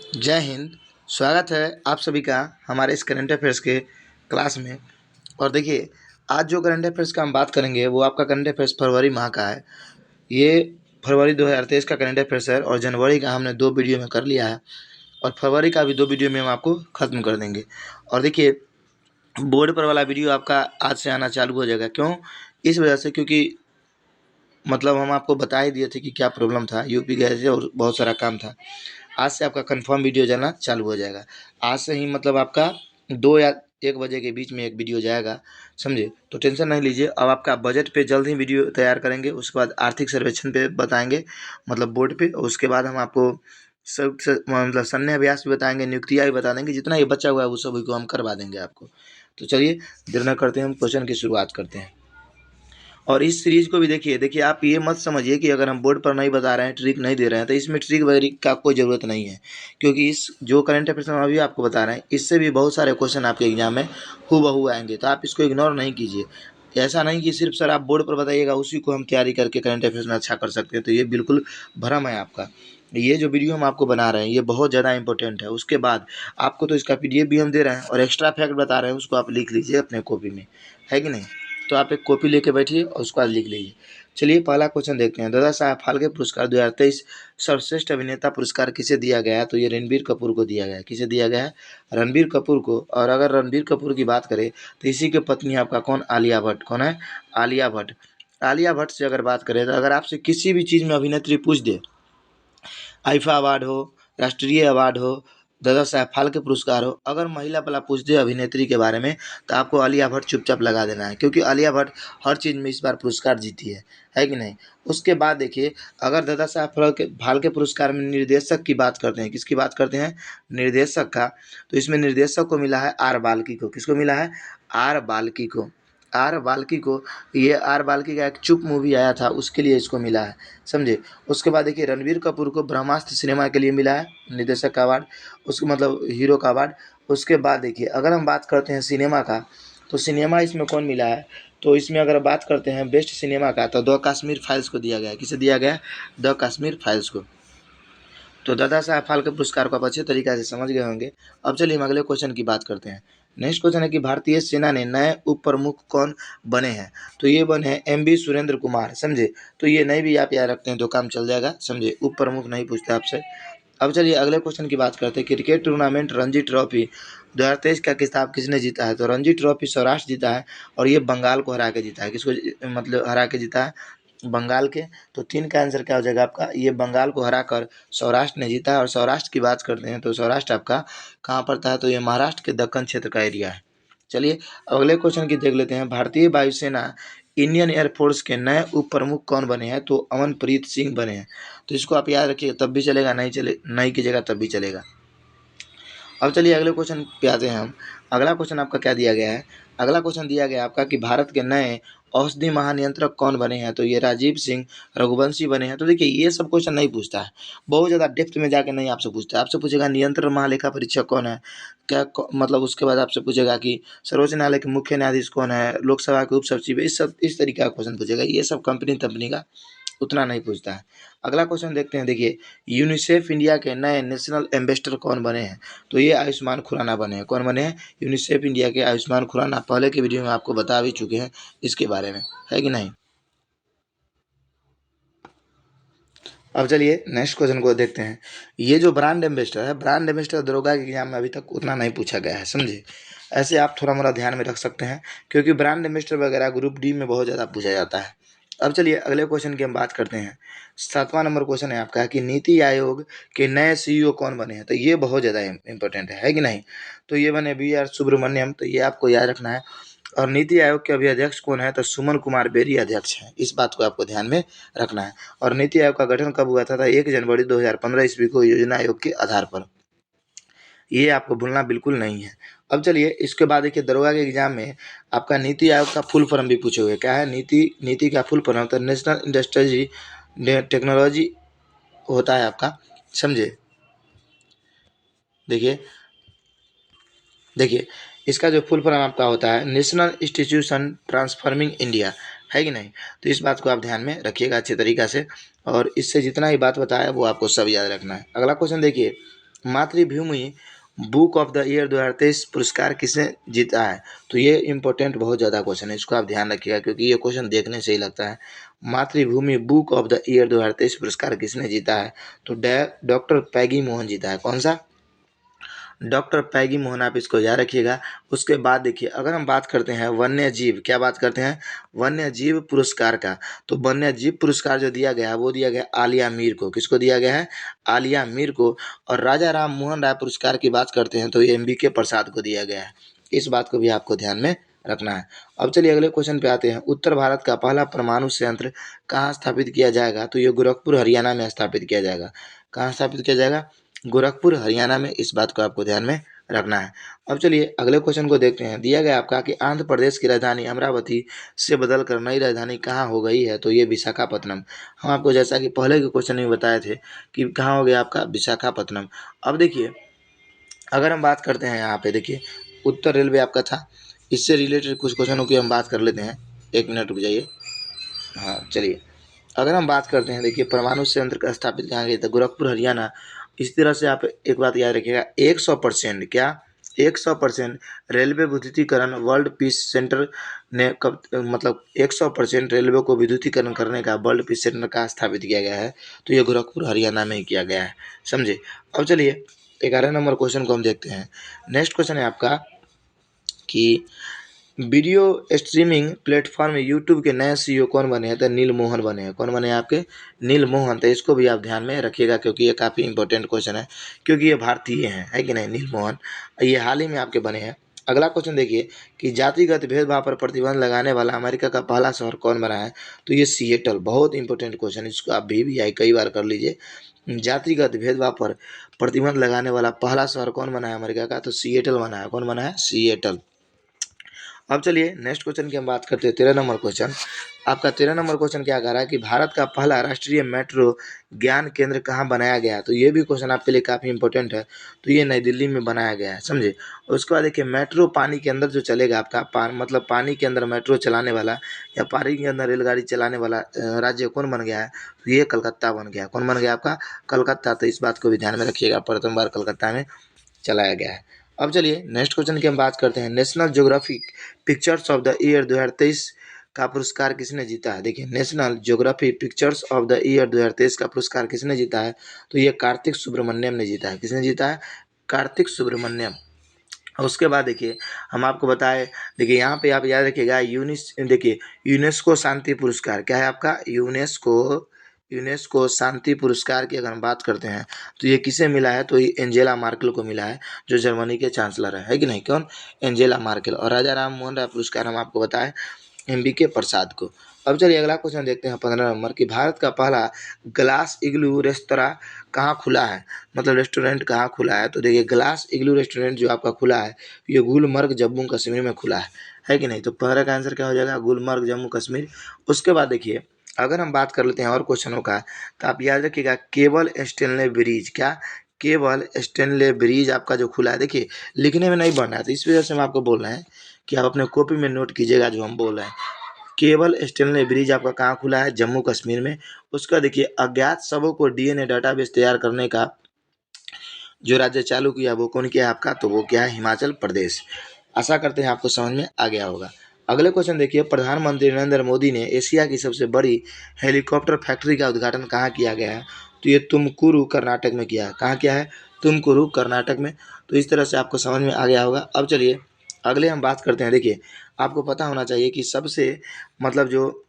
जय हिंद। स्वागत है आप सभी का हमारे इस करंट अफेयर्स के क्लास में। और देखिए, आज जो करंट अफेयर्स का हम बात करेंगे वो आपका करंट अफेयर्स फरवरी माह का है। ये फरवरी 2023 का करंट अफेयर्स है और जनवरी का हमने 2 वीडियो में कर लिया है और फरवरी का भी 2 वीडियो में हम आपको ख़त्म कर देंगे। और देखिए, बोर्ड पर वाला वीडियो आपका आज से आना चालू हो जाएगा। क्यों? इस वजह से क्योंकि मतलब हम आपको बता ही दिए थे कि क्या प्रॉब्लम था, यूपी गए थे और बहुत सारा काम था। आज से आपका कंफर्म वीडियो जाना चालू हो जाएगा। आज से ही मतलब आपका 2 या 1 बजे के बीच में एक वीडियो जाएगा, समझे? तो टेंशन नहीं लीजिए। अब आपका बजट पे जल्द ही वीडियो तैयार करेंगे, उसके बाद आर्थिक सर्वेक्षण पे बताएंगे, मतलब बोर्ड पे। और उसके बाद हम आपको सब मतलब सैन्य अभ्यास भी बताएंगे, नियुक्तियाँ भी बता देंगे, जितना ये बचा हुआ है वो सभी को हम करवा देंगे आपको। तो चलिए देर न करते हैं, हम क्वेश्चन की शुरुआत करते हैं। और इस सीरीज को भी देखिए आप ये मत समझिए कि अगर हम बोर्ड पर नहीं बता रहे हैं, ट्रिक नहीं दे रहे हैं, तो इसमें ट्रिक वगैरह का कोई ज़रूरत नहीं है। क्योंकि इस जो करंट अफेयर्स हम अभी आपको बता रहे हैं, इससे भी बहुत सारे क्वेश्चन आपके एग्जाम में हूबहू आएंगे, तो आप इसको इग्नोर नहीं कीजिए। ऐसा नहीं कि सिर्फ सर आप बोर्ड पर बताइएगा उसी को हम तैयारी करके करंट अफेयर्स में अच्छा कर सकते हैं, तो ये बिल्कुल भ्रम है आपका। ये जो वीडियो हम आपको बना रहे हैं ये बहुत ज़्यादा इंपॉर्टेंट है। उसके बाद आपको तो इसका पीडीएफ भी हम दे रहे हैं और एक्स्ट्रा फैक्ट बता रहे हैं, उसको आप लिख लीजिए अपने कॉपी में, है कि नहीं? तो आप एक कॉपी लेके बैठिए और उसको आज लिख लीजिए। चलिए पहला क्वेश्चन देखते हैं। दादा साहब फाल्के पुरस्कार 2023 सर्वश्रेष्ठ अभिनेता पुरस्कार किसे दिया गया है? तो ये रणबीर कपूर को दिया गया है। किसे दिया गया है? रणबीर कपूर को। और अगर रणबीर कपूर की बात करें तो इसी की पत्नी आपका कौन? आलिया भट्ट। कौन है? आलिया भट्ट। आलिया भट्ट से अगर बात करें तो अगर आपसे किसी भी चीज़ में अभिनेत्री पूछ दे, आईफा अवार्ड हो, राष्ट्रीय अवार्ड हो, दादा साहब फाल्के पुरस्कार हो, अगर महिला वाला पूछ दे अभिनेत्री के बारे में तो आपको आलिया भट्ट चुपचाप लगा देना है, क्योंकि आलिया भट्ट हर चीज़ में इस बार पुरस्कार जीती है कि नहीं? उसके बाद देखिए, अगर दादा साहब फाल्के फाल्के पुरस्कार में निर्देशक की बात करते हैं, किसकी बात करते हैं? निर्देशक का। तो इसमें निर्देशक को मिला है आर बाल्की को। किसको मिला है? आर बाल्की को। आर बाल्की को। ये आर बाल्की का एक चुप मूवी आया था, उसके लिए इसको मिला है, समझे? उसके बाद देखिए, रणबीर कपूर को ब्रह्मास्त्र सिनेमा के लिए मिला है निर्देशक का अवार्ड, उसको मतलब हीरो का अवार्ड। उसके बाद देखिए, अगर हम बात करते हैं सिनेमा का, तो सिनेमा इसमें कौन मिला है? तो इसमें अगर बात करते हैं बेस्ट सिनेमा का, तो द कश्मीर फाइल्स को दिया गया है। किसे दिया गया है? द कश्मीर फाइल्स को। तो दादा साहब फाल्के पुरस्कार को आप अच्छे तरीके से समझ गए होंगे। अब चलिए हम अगले क्वेश्चन की बात करते हैं। नेक्स्ट क्वेश्चन है कि भारतीय सेना ने नए उप प्रमुख कौन बने हैं? तो ये बने हैं एम बी सुरेंद्र कुमार, समझे? तो ये नहीं भी आप याद रखते हैं तो काम चल जाएगा, समझे? उप प्रमुख नहीं पूछते आपसे। अब चलिए अगले क्वेश्चन की बात करते हैं। क्रिकेट टूर्नामेंट रणजी ट्रॉफी 2023 का खिताब किसने जीता है? तो रणजी ट्रॉफी सौराष्ट्र जीता है और ये बंगाल को हरा के जीता है। किसको मतलब हरा के जीता है? बंगाल के। तो 3 का आंसर क्या हो जाएगा आपका? ये बंगाल को हराकर सौराष्ट्र ने जीता है। और सौराष्ट्र की बात करते हैं तो सौराष्ट्र आपका कहाँ पड़ता है? तो ये महाराष्ट्र के दक्कन क्षेत्र का एरिया है। चलिए अगले क्वेश्चन की देख लेते हैं। भारतीय वायुसेना इंडियन एयरफोर्स के नए उप प्रमुख कौन बने हैं? तो अमनप्रीत सिंह बने हैं। तो इसको आप याद रखिएगा तब भी चलेगा, नहीं कीजिएगा तब भी चलेगा। अब चलिए अगले क्वेश्चन पे आते हैं हम। अगला क्वेश्चन आपका क्या दिया गया है? अगला क्वेश्चन दिया गया है आपका कि भारत के नए औषधि महानियंत्रक कौन बने हैं? तो ये राजीव सिंह रघुवंशी बने हैं। तो देखिए, ये सब क्वेश्चन नहीं पूछता है, बहुत ज़्यादा डेप्थ में जाके नहीं आपसे पूछता है। आपसे पूछेगा नियंत्रण महालेखा परीक्षक कौन है, क्या मतलब उसके बाद आपसे पूछेगा कि सर्वोच्च न्यायालय के मुख्य न्यायाधीश कौन है, लोकसभा के उप सचिव, इस तरीके का क्वेश्चन पूछेगा। ये सब कंपनी का उतना नहीं पूछता है। अगला क्वेश्चन देखते हैं। देखिए, यूनिसेफ इंडिया के नए नेशनल एम्बेसडर कौन बने हैं? तो ये आयुष्मान खुराना बने हैं। कौन बने हैं? यूनिसेफ इंडिया के आयुष्मान खुराना। पहले के वीडियो में आपको बता भी चुके हैं इसके बारे में, है कि नहीं? अब चलिए नेक्स्ट क्वेश्चन को देखते हैं। ये जो ब्रांड एम्बेसडर है, ब्रांड एम्बेसडर दरोगा के एग्जाम में अभी तक उतना नहीं पूछा गया है, समझे? ऐसे आप थोड़ा मोड़ा ध्यान में रख सकते हैं, क्योंकि ब्रांड एम्बेसडर वगैरह ग्रुप डी में बहुत ज़्यादा पूछा जाता है। अब चलिए अगले क्वेश्चन की हम बात करते हैं। 7वां नंबर क्वेश्चन है आपका कि नीति आयोग के नए सीईओ कौन बने हैं? तो ये बहुत ज़्यादा इंपॉर्टेंट है कि नहीं? तो ये बने बी आर सुब्रमण्यम। तो ये आपको याद रखना है। और नीति आयोग के अभी अध्यक्ष कौन है? तो सुमन कुमार बेरी अध्यक्ष हैं। इस बात को आपको ध्यान में रखना है। और नीति आयोग का गठन कब हुआ था? 1 जनवरी 2015 ईस्वी को योजना आयोग के आधार पर। ये आपको भूलना बिल्कुल नहीं है। अब चलिए इसके बाद देखिए, दरोगा के एग्जाम में आपका नीति आयोग का फुल फॉर्म भी पूछे हुए। क्या है? नीति का फुल फॉर्म होता है नेशनल इंडस्ट्री टेक्नोलॉजी होता है आपका, समझे? देखिए देखिए इसका जो फुल फॉर्म आपका होता है नेशनल इंस्टीट्यूशन ट्रांसफॉर्मिंग इंडिया, है कि नहीं? तो इस बात को आप ध्यान में रखिएगा अच्छे तरीक़ा से, और इससे जितना ही बात बताया वो आपको सब याद रखना है। अगला क्वेश्चन देखिए, मातृभूमि बुक ऑफ द ईयर 2023 पुरस्कार किसने जीता है? तो ये इम्पोर्टेंट बहुत ज़्यादा क्वेश्चन है, इसको आप ध्यान रखिएगा क्योंकि ये क्वेश्चन देखने से ही लगता है। मातृभूमि बुक ऑफ द ईयर 2023 पुरस्कार किसने जीता है? तो डॉक्टर पैगी मोहन जीता है। कौन सा? डॉक्टर पैगी मोहन, आप इसको याद रखिएगा। उसके बाद देखिए, अगर हम बात करते हैं वन्य जीव, क्या बात करते हैं? वन्य जीव पुरस्कार का, तो वन्य जीव पुरस्कार जो दिया गया है वो दिया गया आलिया मीर को। किसको दिया गया है? आलिया मीर को। और राजा राम मोहन राय पुरस्कार की बात करते हैं तो ये MBK प्रसाद को दिया गया है। इस बात को भी आपको ध्यान में रखना है। अब चलिए अगले क्वेश्चन पे आते हैं। उत्तर भारत का पहला परमाणु संयंत्र कहाँ स्थापित किया जाएगा? तो ये गोरखपुर हरियाणा में स्थापित किया जाएगा। कहाँ स्थापित किया जाएगा? गोरखपुर हरियाणा में। इस बात को आपको ध्यान में रखना है। अब चलिए अगले क्वेश्चन को देखते हैं। दिया गया आपका कि आंध्र प्रदेश की राजधानी अमरावती से बदलकर नई राजधानी कहाँ हो गई है? तो ये विशाखापत्तनम। हम आपको जैसा कि पहले के क्वेश्चन में बताए थे कि कहाँ हो गया आपका? विशाखापत्तनम। अब देखिए, अगर हम बात करते हैं यहाँ पे, देखिए उत्तर रेलवे आपका था, इससे रिलेटेड कुछ क्वेश्चनों की हम बात कर लेते हैं। 1 मिनट रुक जाइए। हाँ चलिए, अगर हम बात करते हैं, देखिए परमाणु संयंत्र का स्थापित कहाँ गया था? गोरखपुर हरियाणा। इस तरह से आप एक बात याद रखिएगा, 100% क्या? 100% रेलवे विद्युतीकरण वर्ल्ड पीस सेंटर ने कब, मतलब 100% रेलवे को विद्युतीकरण करने का वर्ल्ड पीस सेंटर का स्थापित किया गया है? तो ये गोरखपुर हरियाणा में ही किया गया है, समझे। अब चलिए 11 नंबर क्वेश्चन को हम देखते हैं। नेक्स्ट क्वेश्चन है आपका कि वीडियो स्ट्रीमिंग प्लेटफॉर्म यूट्यूब के नए CEO कौन बने हैं? तो नील मोहन बने हैं। कौन बने हैं आपके? नील मोहन। तो इसको भी आप ध्यान में रखिएगा क्योंकि ये काफ़ी इंपॉर्टेंट क्वेश्चन है, क्योंकि ये भारतीय हैं, है कि नहीं? नील मोहन ये हाल ही में आपके बने हैं। अगला क्वेश्चन देखिए कि जातिगत भेदभाव पर प्रतिबंध लगाने वाला अमेरिका का पहला शहर कौन बना है? तो ये सिएटल। बहुत इंपॉर्टेंट क्वेश्चन, इसको आप भी आई कई बार कर लीजिए। जातिगत भेदभाव पर प्रतिबंध लगाने वाला पहला शहर कौन बना है अमेरिका का? तो सिएटल बना है। कौन बना है? सिएटल। अब चलिए नेक्स्ट क्वेश्चन की हम बात करते हैं। 13 नंबर क्वेश्चन आपका। 13 नंबर क्वेश्चन क्या कह रहा है कि भारत का पहला राष्ट्रीय मेट्रो ज्ञान केंद्र कहाँ बनाया गया है? तो ये भी क्वेश्चन आपके लिए काफ़ी इंपॉर्टेंट है। तो ये नई दिल्ली में बनाया गया है, समझे। और उसके बाद देखिए, मेट्रो पानी के अंदर जो चलेगा आपका, मतलब पानी के अंदर मेट्रो चलाने वाला या पानी के अंदर रेलगाड़ी चलाने वाला राज्य कौन बन गया है? तो ये कलकत्ता बन गया। कौन बन गया आपका? कलकत्ता। तो इस बात को भी ध्यान में रखिएगा, प्रथम बार कलकत्ता में चलाया गया है। अब चलिए नेक्स्ट क्वेश्चन की हम बात करते हैं। National geographic pictures of the year 2023 का पुरस्कार किसने जीता है? देखिए, national geography pictures of the year 2023 का पुरस्कार किसने जीता है? तो ये कार्तिक सुब्रमण्यम ने जीता है। किसने जीता है? कार्तिक सुब्रमण्यम। और उसके बाद देखिए, हम आपको बताएं, देखिए यहाँ पे आप याद रखिएगा, देखिए यूनेस्को शांति पुरस्कार क्या है आपका? यूनेस्को शांति पुरस्कार की अगर हम बात करते हैं तो ये किसे मिला है? तो ये एंजेला मार्केल को मिला है, जो जर्मनी के चांसलर है कि नहीं? कौन? Angela Merkel. और राजा राम मोहन राय पुरस्कार हम आपको बताएं MBK प्रसाद को। अब चलिए अगला क्वेश्चन देखते हैं। 15 नंबर की, भारत का पहला ग्लास इग्लू रेस्तरां कहाँ खुला है? मतलब रेस्टोरेंट कहाँ खुला है? तो देखिए, ग्लास इग्लू रेस्टोरेंट जो आपका खुला है ये गुलमर्ग जम्मू कश्मीर में खुला है कि नहीं? तो 15 का आंसर क्या हो जाएगा? गुलमर्ग जम्मू कश्मीर। उसके बाद देखिए, अगर हम बात कर लेते हैं और क्वेश्चनों का, तो आप याद रखिएगा, केबल स्टेनले ब्रिज, क्या? केबल स्टेनले ब्रिज आपका जो खुला है, देखिए लिखने में नहीं बढ़ना है, तो इस वजह से हम आपको बोल रहे हैं कि आप अपने कॉपी में नोट कीजिएगा जो हम बोल रहे हैं। केबल स्टेनले ब्रिज आपका कहाँ खुला है? जम्मू कश्मीर में। उसका देखिए, अज्ञात शवों को DNA डाटाबेस तैयार करने का जो राज्य चालू किया वो कौन किया है आपका? तो वो क्या है? हिमाचल प्रदेश। आशा करते हैं आपको समझ में आ गया होगा। अगले क्वेश्चन देखिए, प्रधानमंत्री नरेंद्र मोदी ने एशिया की सबसे बड़ी हेलीकॉप्टर फैक्ट्री का उद्घाटन कहाँ किया गया है? तो ये तुमकुरू कर्नाटक में किया है। कहाँ किया है? तुमकुरू कर्नाटक में। तो इस तरह से आपको समझ में आ गया होगा। अब चलिए अगले हम बात करते हैं। देखिए, आपको पता होना चाहिए कि सबसे, मतलब जो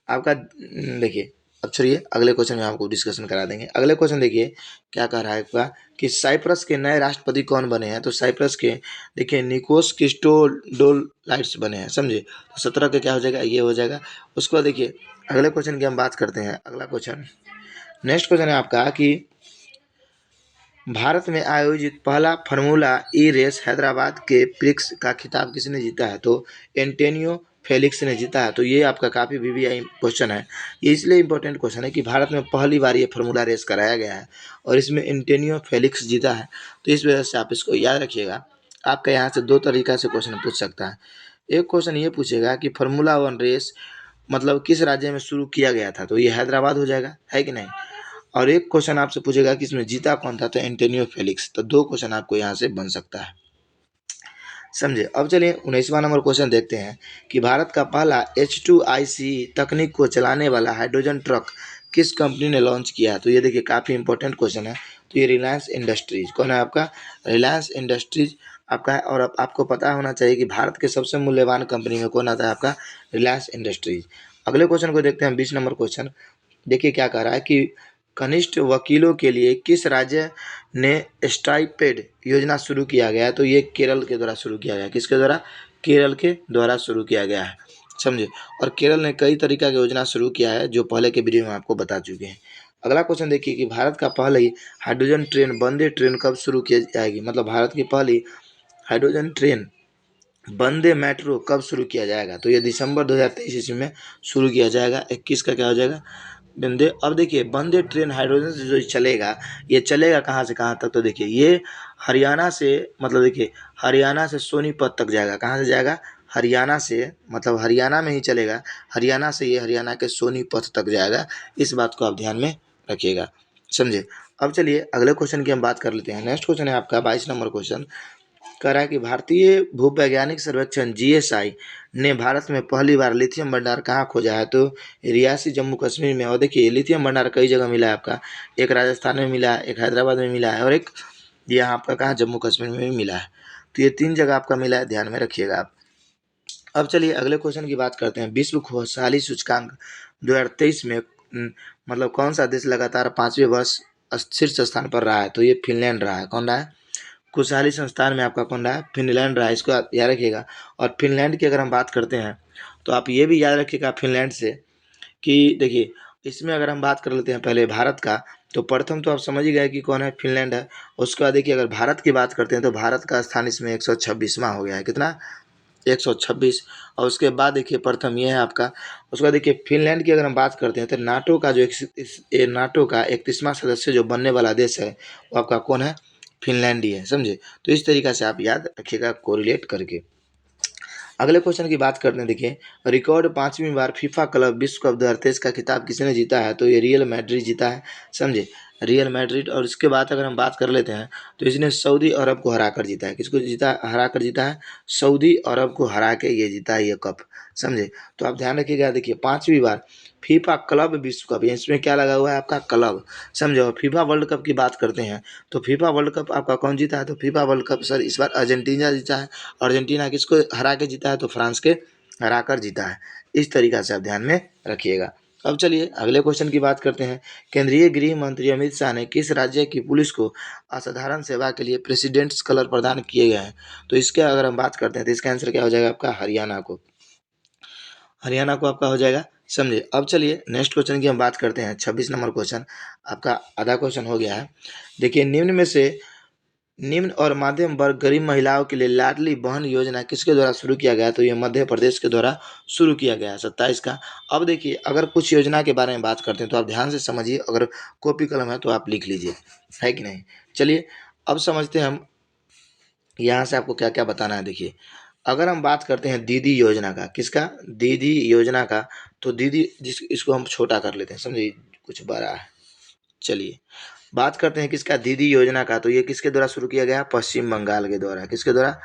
आपका, देखिए अब चलिए अगले क्वेश्चन में आपको डिस्कशन करा देंगे। अगले क्वेश्चन देखिए क्या कह रहा है आपका कि साइप्रस के नए राष्ट्रपति कौन बने हैं? तो साइप्रस के देखिए निकोस क्रिस्टोडोलाइट्स बने हैं, समझे। तो 17 का क्या हो जाएगा? ये हो जाएगा। उसको देखिए अगले क्वेश्चन की हम बात करते हैं। अगला क्वेश्चन, नेक्स्ट क्वेश्चन है आपका कि भारत में आयोजित पहला फार्मूला ई रेस हैदराबाद के प्रिक्स का खिताब किसने जीता है? तो एंटोनियो फेलिक्स ने जीता है। तो ये आपका काफ़ी VVI क्वेश्चन है। ये इसलिए इंपॉर्टेंट क्वेश्चन है कि भारत में पहली बार ये फार्मूला रेस कराया गया है और इसमें एंटोनियो फेलिक्स जीता है। तो इस वजह से आप इसको याद रखिएगा। आपका यहाँ से 2 तरीका से क्वेश्चन पूछ सकता है। एक क्वेश्चन ये पूछेगा कि फार्मूला 1 रेस मतलब किस राज्य में शुरू किया गया था? तो ये हैदराबाद हो जाएगा, है कि नहीं। और एक क्वेश्चन आपसे पूछेगा कि इसमें जीता कौन था, तो एंटोनियो फेलिक्स। तो 2 क्वेश्चन आपको यहाँ से बन सकता है, समझे। अब चलिए 19वां नंबर क्वेश्चन देखते हैं कि भारत का पहला H2IC तकनीक को चलाने वाला हाइड्रोजन ट्रक किस कंपनी ने लॉन्च किया है। तो ये देखिए काफ़ी इंपॉर्टेंट क्वेश्चन है। तो ये रिलायंस इंडस्ट्रीज, कौन है आपका, रिलायंस इंडस्ट्रीज आपका है। और अब आपको पता होना चाहिए कि भारत के सबसे मूल्यवान कंपनी में कौन आता है, आपका रिलायंस इंडस्ट्रीज। अगले क्वेश्चन को देखते हैं, 20 नंबर क्वेश्चन। देखिए क्या कह रहा है कि कनिष्ठ वकीलों के लिए किस राज्य ने स्टाइपेड योजना शुरू किया गया है। तो ये केरल के द्वारा शुरू किया गया है। किसके द्वारा, केरल के द्वारा शुरू किया गया है, समझे। और केरल ने कई तरीका की योजना शुरू किया है, जो पहले के वीडियो में आपको बता चुके हैं। अगला क्वेश्चन देखिए कि भारत का पहली हाइड्रोजन ट्रेन वंदे ट्रेन कब शुरू की जाएगी। मतलब भारत की पहली हाइड्रोजन ट्रेन वंदे मेट्रो कब शुरू किया जाएगा। तो ये दिसंबर 2023 ईस्वी में शुरू किया जाएगा। 21 का क्या हो जाएगा, वंदे। अब देखिए वंदे ट्रेन हाइड्रोजन से जो चलेगा, ये चलेगा कहाँ से कहाँ तक। तो देखिए ये हरियाणा से, मतलब देखिए हरियाणा से सोनीपत तक जाएगा। कहाँ से जाएगा, हरियाणा से, मतलब हरियाणा में ही चलेगा। हरियाणा से ये हरियाणा के सोनीपत तक जाएगा। इस बात को आप ध्यान में रखिएगा, समझे। अब चलिए अगले क्वेश्चन की हम बात कर लेते हैं। नेक्स्ट क्वेश्चन है आपका 22 नंबर क्वेश्चन। कह रहा है कि भारतीय भूवैज्ञानिक सर्वेक्षण GSI ने भारत में पहली बार लिथियम भंडार कहाँ खोजा है। तो रियासी जम्मू कश्मीर में। और देखिए लिथियम भंडार कई जगह मिला है आपका, एक राजस्थान में मिला है, एक हैदराबाद में मिला है, और एक यहाँ आपका कहाँ, जम्मू कश्मीर में भी मिला है। तो ये 3 जगह आपका मिला है, ध्यान में रखिएगा आप। अब चलिए अगले क्वेश्चन की बात करते हैं। विश्व खुशहाली सूचकांक 2023 में मतलब कौन सा देश लगातार 5वें वर्ष शीर्ष स्थान पर रहा है। तो ये फिनलैंड रहा है। कौन रहा है, खुशहाली संस्थान में आपका कौन रहा है, फिनलैंड रहा है। इसको आप याद रखिएगा। और फिनलैंड की अगर हम बात करते हैं तो आप ये भी याद रखिएगा फिनलैंड से कि देखिए इसमें अगर हम बात कर लेते हैं पहले भारत का, तो प्रथम तो आप समझ ही गए कि कौन है, फिनलैंड है। उसके बाद देखिए अगर भारत की बात करते हैं तो भारत का स्थान इसमें 126वां हो गया है। कितना, 126। और उसके बाद देखिए प्रथम ये है आपका। उसके बाद देखिए फिनलैंड की अगर हम बात करते हैं तो नाटो का जो नाटो का 31वां सदस्य जो बनने वाला देश है, वो आपका कौन है, फिनलैंड ही है, समझे। तो इस तरीक़ा से आप याद रखिएगा कोरिलेट करके। अगले क्वेश्चन की बात करते हैं। देखिए रिकॉर्ड 5वीं बार फीफा क्लब विश्व कप 2023 का खिताब किसने जीता है। तो ये रियल मैड्रिड जीता है, समझे, रियल मैड्रिड। और इसके बाद अगर हम बात कर लेते हैं तो इसने सऊदी अरब को हरा कर जीता है। किसको जीता, हरा कर जीता है, सऊदी अरब को हरा के ये जीता है ये कप, समझे। तो आप ध्यान रखिएगा। देखिए 5वीं बार फीफा क्लब विश्व कप, इसमें क्या लगा हुआ है, आपका क्लब, समझे। और फीफा वर्ल्ड कप की बात करते हैं तो फीफा वर्ल्ड कप आपका कौन जीता है। तो फीफा वर्ल्ड कप सर इस बार अर्जेंटीना जीता है। अर्जेंटीना किसको हरा के जीता है, तो फ्रांस के हरा कर जीता है। इस तरीक़ा से आप ध्यान में रखिएगा। अब चलिए अगले क्वेश्चन की बात करते हैं। केंद्रीय गृह मंत्री अमित शाह ने किस राज्य की पुलिस को असाधारण सेवा के लिए प्रेसिडेंट्स कलर प्रदान किए गए हैं। तो इसके अगर हम बात करते हैं तो इसका आंसर क्या हो जाएगा, आपका हरियाणा को, हरियाणा को आपका हो जाएगा, समझे। अब चलिए नेक्स्ट क्वेश्चन की हम बात करते हैं। 26 नंबर क्वेश्चन आपका आधा क्वेश्चन हो गया है। देखिए निम्न में से निम्न और मध्यम वर्ग गरीब महिलाओं के लिए लाडली बहन योजना किसके द्वारा शुरू किया गया। तो ये मध्य प्रदेश के द्वारा शुरू किया गया है, 27 का। अब देखिए अगर कुछ योजना के बारे में बात करते हैं तो आप ध्यान से समझिए, अगर कॉपी कलम है तो आप लिख लीजिए, है कि नहीं। चलिए अब समझते हैं हम यहाँ से आपको क्या क्या बताना है। देखिए अगर हम बात करते हैं दीदी योजना का, किसका, दीदी योजना का, तो दीदी इसको हम छोटा कर लेते हैं, समझिए कुछ बड़ा है। चलिए बात करते हैं किसका, दीदी योजना का। तो ये किसके द्वारा शुरू किया गया, पश्चिम बंगाल के द्वारा। किसके द्वारा,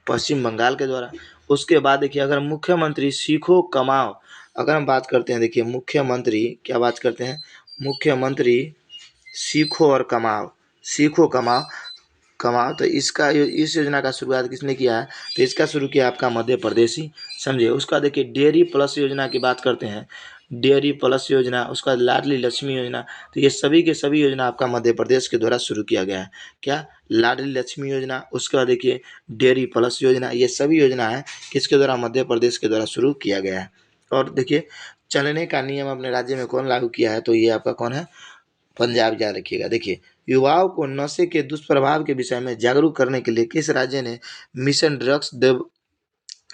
पश्चिम बंगाल के द्वारा। उसके बाद देखिए अगर मुख्यमंत्री सीखो कमाओ, अगर हम बात करते हैं, देखिए मुख्यमंत्री क्या बात करते हैं, मुख्यमंत्री सीखो और कमाओ, सीखो कमाओ कमाओ। तो इसका इस योजना का शुरुआत किसने किया है, तो इसका शुरू किया आपका मध्य प्रदेश ही, समझे। उसका देखिए डेयरी प्लस योजना की बात करते हैं, डेयरी प्लस योजना, उसका लाडली लक्ष्मी योजना। तो ये सभी के सभी योजना आपका मध्य प्रदेश के द्वारा शुरू किया गया है। क्या, लाडली लक्ष्मी योजना, उसके बाद देखिए डेयरी प्लस योजना, ये सभी योजना है किसके द्वारा, मध्य प्रदेश के द्वारा शुरू किया गया है। और देखिए चलने का नियम अपने राज्य में कौन लागू किया है, तो ये आपका कौन है, पंजाब, याद रखिएगा। देखिए युवाओं को नशे के दुष्प्रभाव के विषय में जागरूक करने के लिए किस राज्य ने मिशन ड्रग्स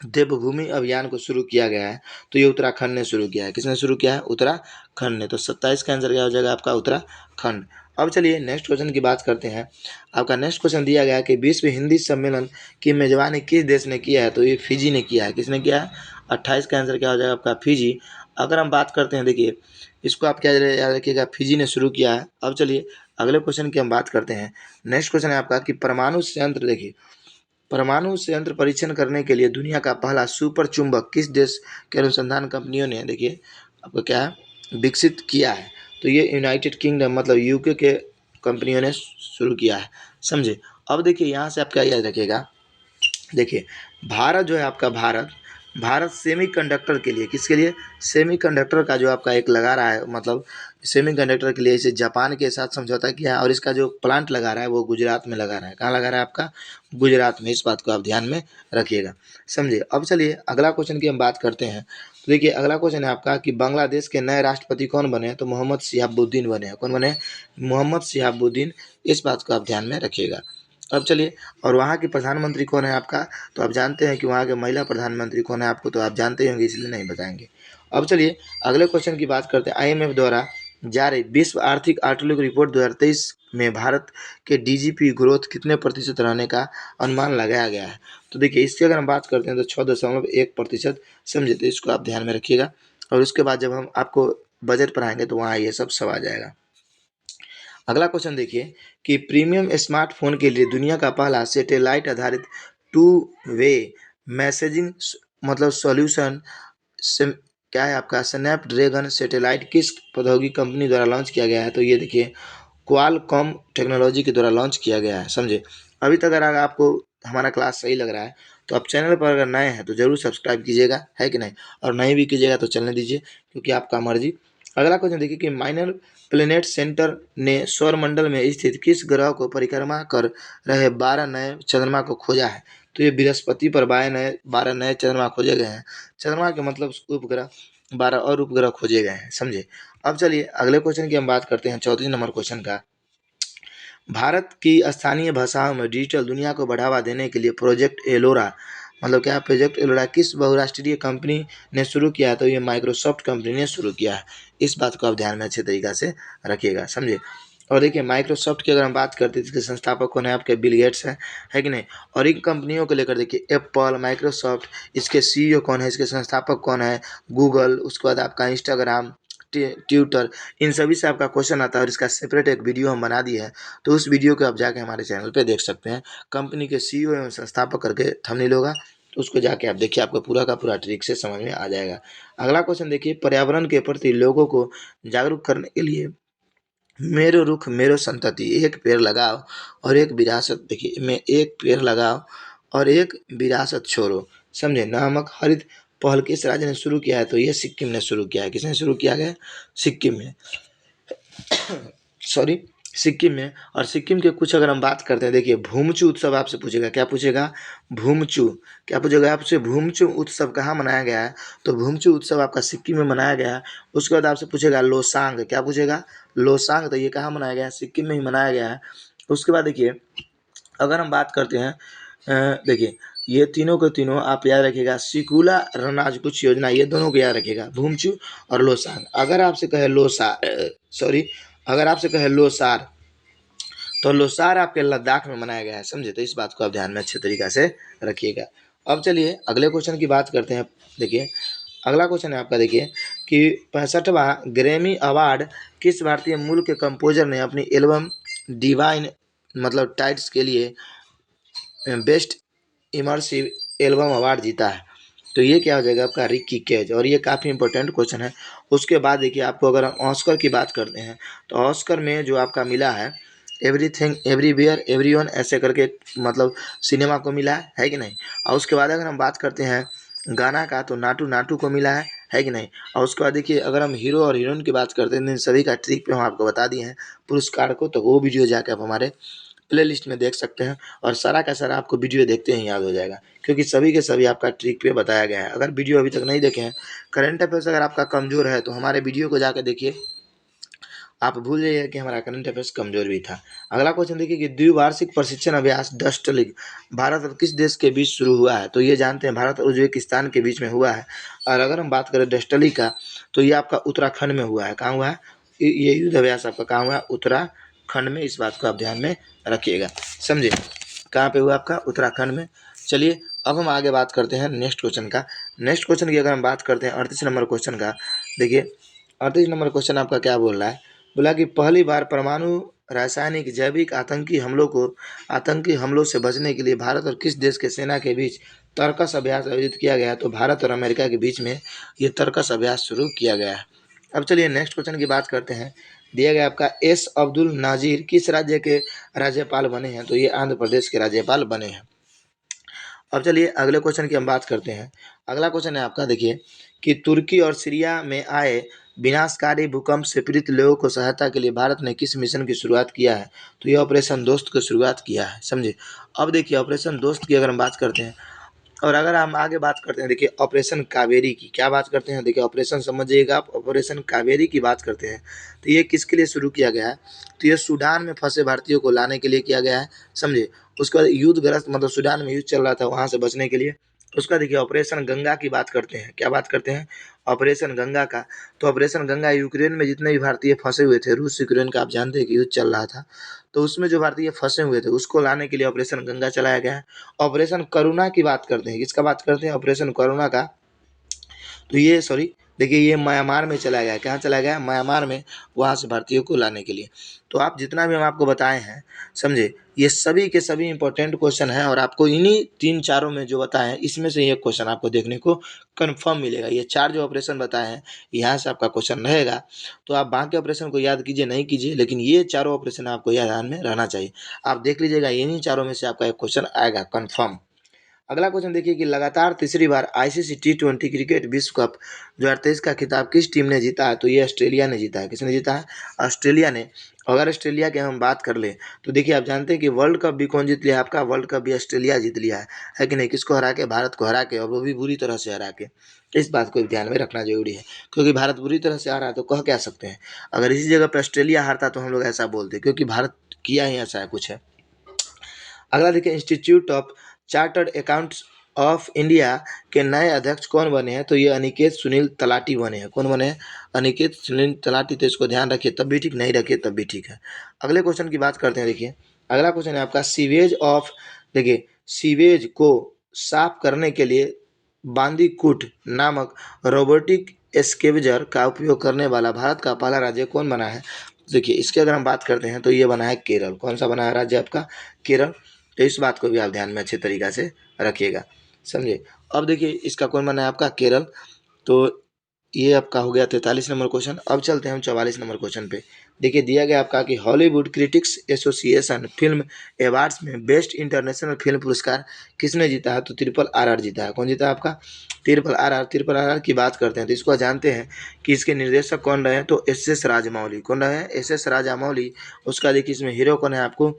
देवभूमि अभियान को शुरू किया गया है। तो ये उत्तराखंड ने शुरू किया है। किसने शुरू किया है, उत्तराखंड ने। तो 27 का आंसर क्या हो जाएगा आपका, उत्तराखंड। अब चलिए नेक्स्ट क्वेश्चन की बात करते हैं। आपका नेक्स्ट क्वेश्चन दिया गया है कि विश्व हिंदी सम्मेलन की मेजबानी किस देश ने किया है। तो ये फिजी ने किया है। किसने किया है, 28 का आंसर क्या हो जाएगा आपका, फिजी। अगर हम बात करते हैं देखिए इसको आप क्या याद रखिएगा, फिजी ने शुरू किया है। अब चलिए अगले क्वेश्चन की हम बात करते हैं। नेक्स्ट क्वेश्चन है आपका कि परमाणु संयंत्र, देखिए परमाणु संयंत्र परीक्षण करने के लिए दुनिया का पहला सुपर चुंबक किस देश के अनुसंधान कंपनियों ने, देखिए आपको क्या है, विकसित किया है? तो ये यूनाइटेड किंगडम मतलब यूके के कंपनियों ने शुरू किया है, समझे। अब देखिए यहाँ से आप क्या याद रखिएगा, देखिए भारत जो है आपका, भारत सेमीकंडक्टर के लिए, किसके लिए, सेमीकंडक्टर का जो आपका एक लगा रहा है, मतलब सेमीकंडक्टर के लिए इसे जापान के साथ समझौता किया है और इसका जो प्लांट लगा रहा है वो गुजरात में लगा रहा है। कहाँ लगा रहा है आपका, गुजरात में। इस बात को आप ध्यान में रखिएगा, समझे। अब चलिए अगला क्वेश्चन की हम बात करते हैं। तो देखिए अगला क्वेश्चन है आपका कि बांग्लादेश के नए राष्ट्रपति कौन बने? तो मोहम्मद शिहाबुद्दीन बने हैं। कौन बने? मोहम्मद शिहाबुद्दीन। इस बात को आप ध्यान में रखिएगा। अब चलिए, और वहाँ की प्रधानमंत्री कौन है आपका? तो आप जानते हैं कि वहाँ के महिला प्रधानमंत्री कौन है, आपको तो आप जानते ही होंगे, इसलिए नहीं बताएंगे। अब चलिए अगले क्वेश्चन की बात करते हैं। आईएमएफ द्वारा जारी विश्व आर्थिक आउटलुक रिपोर्ट 2023 में भारत के डीजीपी ग्रोथ कितने प्रतिशत रहने का अनुमान लगाया गया है? तो देखिए इसकी अगर हम बात करते हैं तो 6.1%, समझे। तो इसको आप ध्यान में रखिएगा और उसके बाद जब हम आपको बजट पढ़ाएंगे तो वहाँ ये सब आ जाएगा। अगला क्वेश्चन देखिए कि प्रीमियम स्मार्टफोन के लिए दुनिया का पहला सैटेलाइट आधारित टू वे मैसेजिंग मतलब सॉल्यूशन क्या है आपका, स्नैपड्रैगन सैटेलाइट किस प्रौद्योगिकी कंपनी द्वारा लॉन्च किया गया है? तो ये देखिए क्वालकॉम टेक्नोलॉजी के द्वारा लॉन्च किया गया है, समझे। अभी तक अगर आपको हमारा क्लास सही लग रहा है तो आप चैनल पर अगर नए हैं तो जरूर सब्सक्राइब कीजिएगा, है कि नहीं, और नहीं भी कीजिएगा तो चलने दीजिए, क्योंकि आपका मर्जी। अगला क्वेश्चन देखिए कि माइनर प्लेनेट सेंटर ने सौरमंडल में स्थित किस ग्रह को परिक्रमा कर रहे 12 नए चंद्रमा को खोजा है? तो ये बृहस्पति पर 12 नए चंद्रमा खोजे गए हैं। चंद्रमा के मतलब उपग्रह, 12 और उपग्रह खोजे गए हैं, समझे। अब चलिए अगले क्वेश्चन की हम बात करते हैं, 34 नंबर क्वेश्चन का। भारत की स्थानीय भाषाओं में डिजिटल दुनिया को बढ़ावा देने के लिए प्रोजेक्ट एलोरा, मतलब क्या, प्रोजेक्ट एलोरा किस बहुराष्ट्रीय कंपनी ने शुरू किया? तो ये माइक्रोसॉफ्ट कंपनी ने शुरू किया है। इस बात को आप ध्यान में अच्छे तरीक़ा से रखिएगा, समझे। और देखिए माइक्रोसॉफ्ट की अगर हम बात करते हैं इसके संस्थापक कौन है? आपके बिल गेट्स हैं, है कि नहीं। और इन कंपनियों को लेकर देखिए एप्पल, माइक्रोसॉफ्ट, इसके सीईओ कौन है, इसके संस्थापक कौन है? गूगल, उसके बाद आपका इंस्टाग्राम, ट्विटर, इन सभी से आपका क्वेश्चन आता है और इसका सेपरेट एक वीडियो हम बना दिए हैं। तो उस वीडियो को आप जाके हमारे चैनल पे देख सकते हैं। कंपनी के सीईओ एवं संस्थापक करके थंबनेल होगा, तो उसको जाके आप देखिए, आपको पूरा का पूरा ट्रिक से समझ में आ जाएगा। अगला क्वेश्चन देखिए, पर्यावरण के प्रति लोगों को जागरूक करने के लिए मेरो रुख मेरो संतति, एक पेड़ लगाओ और एक विरासत, देखिए मैं एक पेड़ लगाओ और एक विरासत छोड़ो, समझे, नामक हरित पहल किस राज्य ने शुरू किया है? तो ये सिक्किम ने शुरू किया है। किसने शुरू किया गया? सिक्किम में, सॉरी, सिक्किम में। और सिक्किम के कुछ अगर हम बात करते हैं, देखिए भूमचू उत्सव आपसे पूछेगा। क्या पूछेगा? भूमचू। क्या पूछेगा आपसे? भूमचू उत्सव कहाँ मनाया गया है? तो भूमचू उत्सव आपका सिक्किम में मनाया गया है। उसके बाद आपसे पूछेगा लोसांग। क्या पूछेगा? लोसांग। तो ये कहाँ मनाया गया है? सिक्किम में ही मनाया गया है। उसके बाद देखिए अगर हम बात करते हैं, देखिए ये तीनों के तीनों आप याद रखिएगा, सिकुला रनाज कुछ योजना, ये दोनों को याद रखिएगा, भूमचू और लोसांग। अगर आपसे कहे अगर आपसे कहे लोसार, तो लोसार आपके लद्दाख में मनाया गया है, समझे। तो इस बात को आप ध्यान में अच्छे तरीक़ा से रखिएगा। अब चलिए अगले क्वेश्चन की बात करते हैं। देखिए अगला क्वेश्चन है आपका, देखिए कि 65वां ग्रैमी अवार्ड किस भारतीय मूल के कंपोजर ने अपनी एल्बम डिवाइन मतलब टाइट्स के लिए बेस्ट इमर्सिव एल्बम अवार्ड जीता है? तो ये क्या हो जाएगा आपका? रिक्की कैज। और ये काफ़ी इंपॉर्टेंट क्वेश्चन है। उसके बाद देखिए आपको अगर हम ऑस्कर की बात करते हैं तो ऑस्कर में जो आपका मिला है एवरीथिंग एवरीवेयर एवरीवन ऐसे करके, मतलब सिनेमा को मिला है कि नहीं। और उसके बाद अगर हम बात करते हैं गाना का तो नाटू नाटू को मिला है कि नहीं। और उसके बाद देखिए अगर हम हीरो और हीरोइन की बात करते हैं तो इन सभी का ट्रिक पे हम आपको बता दिए हैं पुरस्कार को, तो वो वीडियो जाकर आप हमारे प्ले लिस्ट में देख सकते हैं और सारा का सारा आपको वीडियो देखते ही याद हो जाएगा, क्योंकि सभी के सभी आपका ट्रिक पे बताया गया है। अगर वीडियो अभी तक नहीं देखे हैं, करंट अफेयर्स अगर आपका कमज़ोर है तो हमारे वीडियो को जाकर देखिए। आप भूल जाइए कि हमारा करंट अफेयर्स कमज़ोर भी था। अगला क्वेश्चन देखिए कि द्विवार्षिक प्रशिक्षण अभ्यास डस्ट लीग भारत और किस देश के बीच शुरू हुआ है? तो ये जानते हैं भारत और उज्बेकिस्तान के बीच में हुआ है। और अगर हम बात करें डस्ट लीग का तो ये आपका उत्तराखंड में हुआ है। कहाँ हुआ है? ये युद्ध अभ्यास आपका कहाँ हुआ है? उत्तराखंड में। इस बात को आप ध्यान में रखिएगा, समझे। कहाँ पे हुआ आपका? उत्तराखंड में। चलिए अब हम आगे बात करते हैं नेक्स्ट क्वेश्चन का। नेक्स्ट क्वेश्चन की अगर हम बात करते हैं 38 नंबर क्वेश्चन का, देखिए 38 नंबर क्वेश्चन आपका क्या बोल रहा है, बोला कि पहली बार परमाणु रासायनिक जैविक आतंकी हमलों से बचने के लिए भारत और किस देश के सेना के बीच तर्कस अभ्यास आयोजित किया गया। तो भारत और अमेरिका के बीच में ये तर्कस अभ्यास शुरू किया गया है। अब चलिए नेक्स्ट क्वेश्चन की बात करते हैं। दिया गया आपका एस अब्दुल नाजिर किस राज्य के राज्यपाल बने हैं। तो ये आंध्र प्रदेश के राज्यपाल बने हैं। अब चलिए अगले क्वेश्चन की हम बात करते हैं। अगला क्वेश्चन है आपका, देखिए कि तुर्की और सीरिया में आए विनाशकारी भूकंप से पीड़ित लोगों को सहायता के लिए भारत ने किस मिशन की शुरुआत किया है। तो ये ऑपरेशन दोस्त की शुरुआत किया है, समझे। अब देखिए ऑपरेशन दोस्त की अगर हम बात करते हैं और अगर हम आगे बात करते हैं, देखिए ऑपरेशन कावेरी की क्या बात करते हैं। देखिए ऑपरेशन समझिएगा आप, ऑपरेशन कावेरी की बात करते हैं तो ये किसके लिए शुरू किया गया है। तो ये सूडान में फंसे भारतीयों को लाने के लिए किया गया है, समझे। उसके बाद युद्धग्रस्त मतलब सूडान में युद्ध चल रहा था, वहाँ से बचने के लिए। उसका देखिए ऑपरेशन गंगा की बात करते हैं, क्या बात करते हैं, ऑपरेशन गंगा का। तो ऑपरेशन गंगा यूक्रेन में जितने भी भारतीय फंसे हुए थे, रूस यूक्रेन का आप जानते हैं कि युद्ध चल रहा था, तो उसमें जो भारतीय फंसे हुए थे उसको लाने के लिए ऑपरेशन गंगा चलाया गया है। ऑपरेशन करुणा की बात करते हैं, किसका बात करते हैं, ऑपरेशन करुणा का। तो ये सॉरी देखिए ये म्यांमार में चला गया, कहाँ चला गया, म्यांमार में, वहाँ से भारतीयों को लाने के लिए। तो आप जितना भी हम आपको बताए हैं, समझे, ये सभी के सभी इंपॉर्टेंट क्वेश्चन हैं और आपको इन्हीं 3-4 में जो बताए हैं इसमें से ये क्वेश्चन आपको देखने को कंफर्म मिलेगा। ये 4 जो ऑपरेशन बताए हैं यहाँ से आपका क्वेश्चन रहेगा। तो आप बाकी ऑपरेशन को याद कीजिए नहीं कीजिए, लेकिन ये चारों ऑपरेशन आपको याद ध्यान में रहना चाहिए। आप देख लीजिएगा इन्हीं चारों में से आपका एक क्वेश्चन आएगा कन्फर्म। अगला क्वेश्चन देखिए कि लगातार तीसरी बार आईसीसी टी20 क्रिकेट विश्व कप 2023 का खिताब किस टीम ने जीता है। तो ये ऑस्ट्रेलिया ने जीता है। किसने जीता है, ऑस्ट्रेलिया ने। अगर ऑस्ट्रेलिया की हम बात कर ले तो देखिए आप जानते हैं कि वर्ल्ड कप भी कौन जीत लिया, आपका वर्ल्ड कप भी ऑस्ट्रेलिया जीत लिया है कि नहीं। किसको हरा के, भारत को हरा के, और वो भी बुरी तरह से हरा के। इस बात को ध्यान में रखना जरूरी है, क्योंकि भारत बुरी तरह से हारा है तो कह क्या सकते हैं। अगर इसी जगह पर ऑस्ट्रेलिया हारता तो हम लोग ऐसा बोलते, क्योंकि भारत किया ही ऐसा है कुछ है। अगला देखिए institute of chartered accounts of India के नए अध्यक्ष कौन बने हैं। तो ये अनिकेत सुनील तलाटी बने हैं। कौन बने हैं, अनिकेत सुनील तलाटी। तो इसको ध्यान रखिए तब भी ठीक, नहीं रखिए तब भी ठीक है। अगले क्वेश्चन की बात करते हैं। देखिए अगला क्वेश्चन है आपका सीवेज ऑफ, देखिए सीवेज को साफ करने के लिए बांदीकुट नामक रोबोटिक स्केवेजर का उपयोग करने वाला भारत का पहला राज्य कौन बना है। देखिए इसकी अगर हम बात करते हैं तो ये बना है केरल। कौन सा बना है राज्य आपका, केरल। तो इस बात को भी आप ध्यान में अच्छे तरीक़ा से रखिएगा, समझे। अब देखिए इसका कौन बना है आपका, केरल। तो ये आपका हो गया 43 नंबर क्वेश्चन। अब चलते हैं हम 44 नंबर क्वेश्चन पे। देखिए दिया गया आपका कि Hollywood critics association film awards में बेस्ट इंटरनेशनल फिल्म पुरस्कार किसने जीता है। तो ट्रिपल आरआर जीता है। कौन जीता है आपका, ट्रिपल आरआर। ट्रिपल आरआर की बात करते हैं तो इसको जानते हैं कि इसके निर्देशक कौन रहे हैं। तो एस राजमौली। कौन रहे हैं, एस राजमौली। उसका देखिए इसमें हीरो कौन है आपको,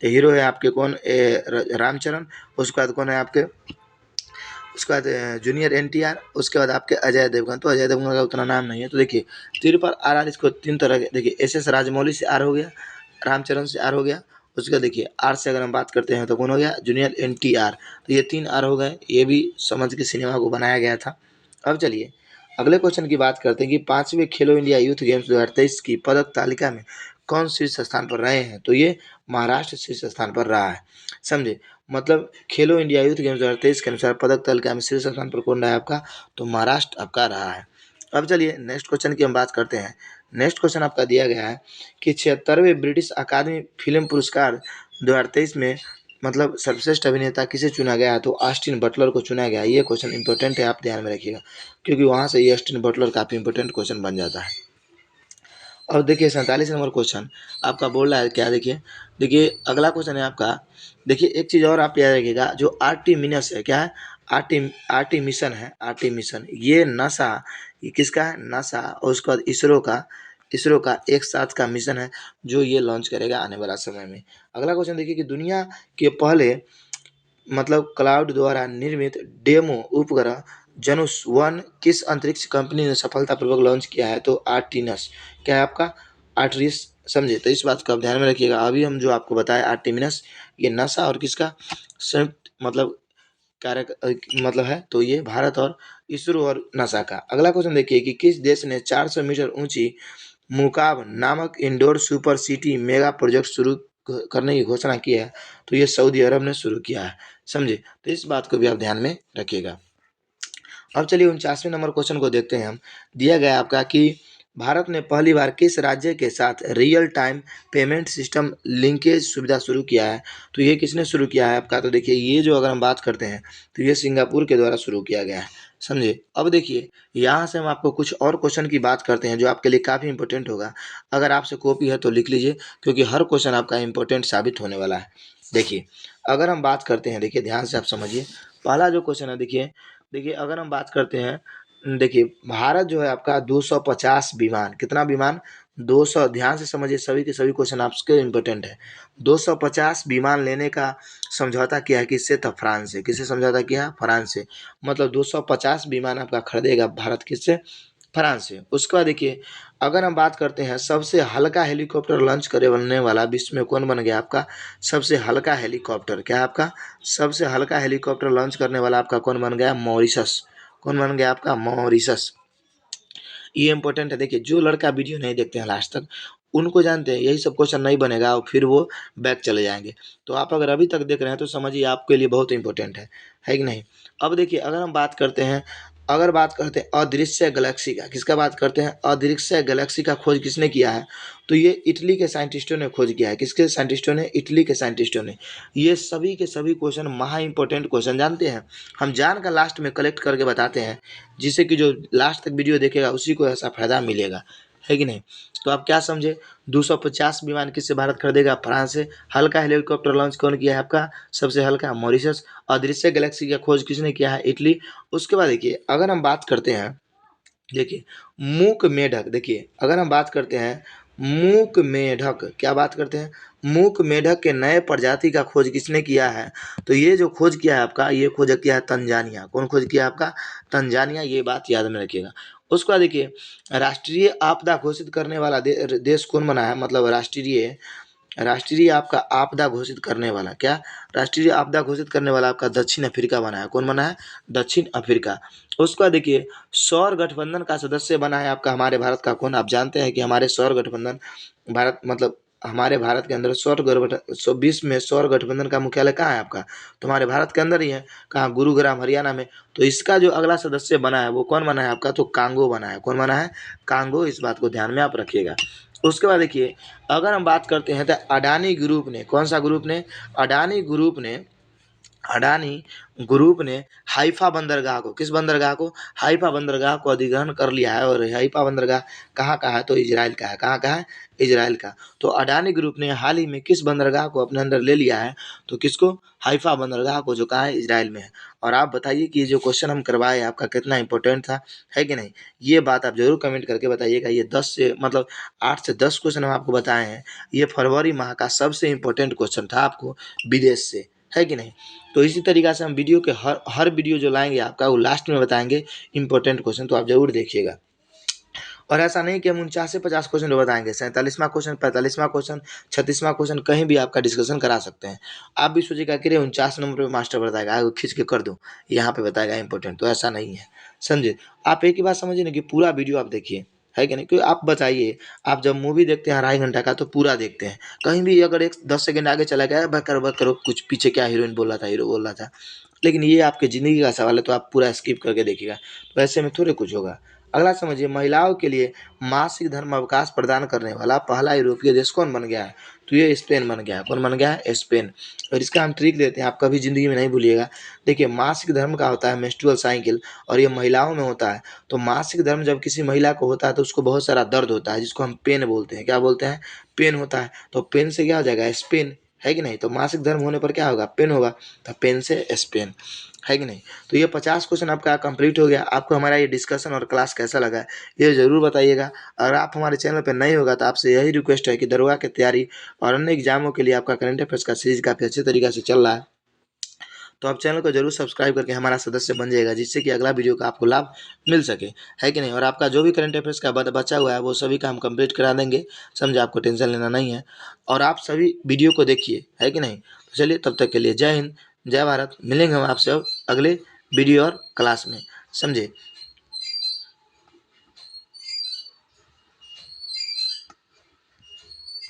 हीरो है आपके कौन, रामचरण। उसके बाद कौन है आपके, उसके बाद जूनियर एनटीआर। उसके बाद आपके अजय देवगन। तो अजय देवगन का उतना नाम नहीं है। तो देखिए ट्रिपल आरआर इसको 3 तरह के, देखिए एस राजमौली से आर हो गया, रामचरण से आर हो गया। उसके बाद देखिए आर से अगर हम बात करते हैं तो कौन हो गया, जूनियर एनटीआर। तो ये 3 आर हो गए। ये भी समझ के सिनेमा को बनाया गया था। अब चलिए अगले क्वेश्चन की बात करते हैं कि 5वें खेलो इंडिया यूथ गेम्स 2023 की पदक तालिका में कौन शीर्ष स्थान पर रहे हैं। तो ये महाराष्ट्र शीर्ष स्थान पर रहा है, समझे। मतलब खेलो इंडिया यूथ गेम्स 2023 के अनुसार पदक तालिका में शीर्ष स्थान पर कौन रहा है आपका, तो महाराष्ट्र आपका रहा है। अब चलिए नेक्स्ट क्वेश्चन की हम बात करते हैं। नेक्स्ट क्वेश्चन आपका दिया गया है कि 76वें ब्रिटिश अकादमी फिल्म पुरस्कार 2023 में मतलब सर्वश्रेष्ठ अभिनेता किसे चुना गया है। तो ऑस्टिन बटलर को चुना गया है। ये क्वेश्चन इंपॉर्टेंट है, आप ध्यान में रखिएगा, क्योंकि वहाँ से ये ऑस्टिन बटलर काफ़ी इंपॉर्टेंट क्वेश्चन बन जाता है। और देखिए 47 नंबर क्वेश्चन आपका बोल रहा है क्या, देखिए देखिए अगला क्वेश्चन है आपका। देखिए एक चीज़ और आप याद रखिएगा, जो आर्टिमिनस है, क्या है, आर्टिमिशन है, आर्टिमिशन। ये नासा, ये किसका है, नासा। और उसके बाद इसरो का एक साथ का मिशन है जो ये लॉन्च करेगा आने वाला समय में। अगला क्वेश्चन देखिए कि दुनिया के पहले मतलब क्लाउड द्वारा निर्मित डेमो उपग्रह जनुष 1 किस अंतरिक्ष कंपनी ने सफलतापूर्वक लॉन्च किया है। तो आर्टिनस, क्या है आपका, आर्टरिस, समझे। तो इस बात को आप ध्यान में रखिएगा। अभी हम जो आपको बताया आर्टिमिनस, ये नासा और किसका संयुक्त मतलब कार्य मतलब है। तो ये भारत और इसरो और नासा का। अगला क्वेश्चन देखिए कि किस देश ने 400 मीटर ऊंची मुकाब नामक indoor super city mega project शुरू करने की घोषणा की है। तो ये सऊदी अरब ने शुरू किया है, समझे। तो इस बात को भी आप ध्यान में रखिएगा। अब चलिए 49वें नंबर क्वेश्चन को देखते हैं हम। दिया गया आपका कि भारत ने पहली बार किस राज्य के साथ real time payment system linkage सुविधा शुरू किया है? तो ये किसने शुरू किया है आपका? तो देखिए ये जो अगर हम बात करते हैं तो ये सिंगापुर के द्वारा शुरू किया गया है, समझे। अब देखिए यहाँ से हम आपको कुछ और क्वेश्चन की बात करते हैं जो आपके लिए काफ़ी इंपॉर्टेंट होगा। अगर आपसे कॉपी है तो लिख लीजिए, क्योंकि हर क्वेश्चन आपका इंपॉर्टेंट साबित होने वाला है। देखिए अगर हम बात करते हैं, देखिए ध्यान से आप समझिए, पहला जो क्वेश्चन है, देखिए देखिए अगर हम बात करते हैं, देखिए भारत जो है आपका 250 विमान, कितना विमान? 200, ध्यान से समझिए, सभी के सभी क्वेश्चन आपके इंपॉर्टेंट है। 250 विमान लेने का समझौता किया है किससे? तो फ्रांस से। किससे समझौता किया? फ्रांस से। मतलब 250 विमान आपका खरीदेगा भारत, किससे? फ्रांस से। उसके बाद देखिए अगर हम बात करते हैं सबसे हल्का हेलीकॉप्टर लॉन्च करने वाला विश्व में कौन बन गया आपका? सबसे हल्का हेलीकॉप्टर, क्या है आपका? सबसे हल्का हेलीकॉप्टर लॉन्च करने वाला आपका कौन बन गया? मॉरिशस। कौन बन गया आपका? मॉरिशस। ये इंपॉर्टेंट है। देखिए जो लड़का वीडियो नहीं देखते हैं लास्ट तक, उनको जानते हैं यही सब क्वेश्चन नहीं बनेगा और फिर वो बैक चले जाएंगे। तो आप अगर अभी तक देख रहे हैं तो समझिए आपके लिए बहुत इंपॉर्टेंट है कि नहीं। अब देखिए अगर हम बात करते हैं, अगर बात करते हैं अदृश्य गैलेक्सी का, किसका बात करते हैं? अदृश्य गैलेक्सी का खोज किसने किया है? तो ये इटली के साइंटिस्टों ने खोज किया है। किसके साइंटिस्टों ने? इटली के साइंटिस्टों ने। ये सभी के सभी क्वेश्चन महा इंपॉर्टेंट क्वेश्चन जानते हैं, हम जान कर लास्ट में कलेक्ट करके बताते हैं, जिससे कि जो लास्ट तक वीडियो देखेगा उसी को ऐसा फायदा मिलेगा, है कि नहीं। तो आप क्या समझे? 250 विमान किससे भारत खरीदेगा? फ्रांस से। हल्का हेलीकॉप्टर लॉन्च कौन किया है आपका? सबसे हल्का मॉरिशस। अदृश्य गैलेक्सी का खोज किसने किया है? इटली। उसके बाद देखिए अगर हम बात करते हैं, देखिए मूक मेढक, देखिए अगर हम बात करते हैं मूक मेढक, क्या बात करते हैं? मूक मेढक के नए प्रजाति का खोज किसने किया है? तो ये जो खोज किया है आपका, ये खोज किया है तंजानिया। कौन खोज किया आपका? तंजानिया। ये बात याद में रखिएगा। उसके बाद देखिए राष्ट्रीय आपदा घोषित करने वाला देश कौन बना है? मतलब राष्ट्रीय, राष्ट्रीय आपका आपदा घोषित करने वाला, क्या? राष्ट्रीय आपदा घोषित करने वाला आपका दक्षिण अफ्रीका बना है। कौन बना है? दक्षिण अफ्रीका। उसका देखिए सौर गठबंधन का सदस्य बना है आपका हमारे भारत का कौन? आप जानते हैं कि हमारे सौर गठबंधन, भारत मतलब हमारे भारत के अंदर सौर गठबंधन, 120 में सौर गठबंधन का मुख्यालय कहाँ है आपका? तो हमारे भारत के अंदर ही है। कहाँ? गुरुग्राम, हरियाणा में। तो इसका जो अगला सदस्य बना है वो कौन बना है आपका? तो कांगो बना है। कौन बना है? कांगो। इस बात को ध्यान में आप रखिएगा। उसके बाद देखिए अगर हम बात करते हैं तो अडानी ग्रुप ने, कौन सा ग्रुप ने? अडानी ग्रुप ने, अडानी ग्रुप ने हाइफा बंदरगाह को, किस बंदरगाह को? हाइफा बंदरगाह को अधिग्रहण कर लिया है। और हाइफा बंदरगाह कहाँ का है? तो इजराइल का है। कहाँ का है? इजराइल का। तो अडानी ग्रुप ने हाल ही में किस बंदरगाह को अपने अंदर ले लिया है? तो किसको? हाइफा बंदरगाह को, जो कहाँ है? इजराइल में है। और आप बताइए कि ये जो क्वेश्चन हम करवाए आपका कितना इंपॉर्टेंट था, है कि नहीं। ये बात आप जरूर कमेंट करके बताइएगा। ये 10 से मतलब 8 से 10 क्वेश्चन हम आपको बताए हैं। ये फरवरी माह का सबसे इंपॉर्टेंट क्वेश्चन था आपको विदेश से, है कि नहीं। तो इसी तरीक़ा से हम वीडियो के हर वीडियो जो लाएंगे आपका वो लास्ट में बताएंगे इंपॉर्टेंट क्वेश्चन, तो आप जरूर देखिएगा। और ऐसा नहीं कि हम 49 से 50 क्वेश्चन जो बताएंगे, 47वां क्वेश्चन, 45वां क्वेश्चन, 36वां क्वेश्चन कहीं भी आपका डिस्कशन करा सकते हैं। आप भी सोचिएगा कि 49 नंबर पे मास्टर बताएगा, खींच के कर दूँ, यहाँ पे बताएगा इंपॉर्टेंट, तो ऐसा नहीं है, समझे। आप एक ही बात समझिए ना कि पूरा वीडियो आप देखिए, है कि नहीं। क्योंकि आप बताइए, आप जब मूवी देखते हैं 2.5 घंटा का तो पूरा देखते हैं, कहीं भी अगर एक 10 सेकंड आगे चला गया, बक करो कुछ पीछे क्या हीरोइन बोल रहा था, हीरो बोल रहा था। लेकिन ये आपकी ज़िंदगी का सवाल है तो आप पूरा स्किप करके देखिएगा, तो ऐसे में थोड़े कुछ होगा। अगला समझिए महिलाओं के लिए मासिक धर्म अवकाश प्रदान करने वाला पहला यूरोपीय देश कौन बन गया है? तो ये स्पेन बन गया है। कौन बन गया है? स्पेन। और इसका हम ट्रिक देते हैं, आप कभी ज़िंदगी में नहीं भूलिएगा। देखिए मासिक धर्म का होता है मेंस्ट्रुअल साइकिल, और ये महिलाओं में होता है। तो मासिक धर्म जब किसी महिला को होता है तो उसको बहुत सारा दर्द होता है, जिसको हम पेन बोलते हैं। क्या बोलते हैं? पेन होता है। तो पेन से क्या हो जाएगा? स्पेन, है कि नहीं। तो मासिक धर्म होने पर क्या होगा? पेन होगा। तो पेन से स्पेन, है कि नहीं। तो ये 50 क्वेश्चन आपका कंप्लीट हो गया। आपको हमारा ये डिस्कशन और क्लास कैसा लगा है ये ज़रूर बताइएगा। अगर आप हमारे चैनल पर नए होगा तो आपसे यही रिक्वेस्ट है कि दरोगा की तैयारी और अन्य एग्जामों के लिए आपका करंट अफेयर्स का सीरीज काफ़ी अच्छे तरीके से चल रहा है। तो आप चैनल को जरूर सब्सक्राइब करके हमारा सदस्य बन जाएगा, जिससे कि अगला वीडियो का आपको लाभ मिल सके, है कि नहीं। और आपका जो भी करंट अफेयर्स का बचा हुआ है वो सभी का हम कंप्लीट करा देंगे, समझे। आपको टेंशन लेना नहीं है। और आप सभी वीडियो को देखिए, है कि नहीं। तो चलिए तब तक के लिए जय हिंद, जय भारत। मिलेंगे हम आपसे अब अगले वीडियो और क्लास में, समझे।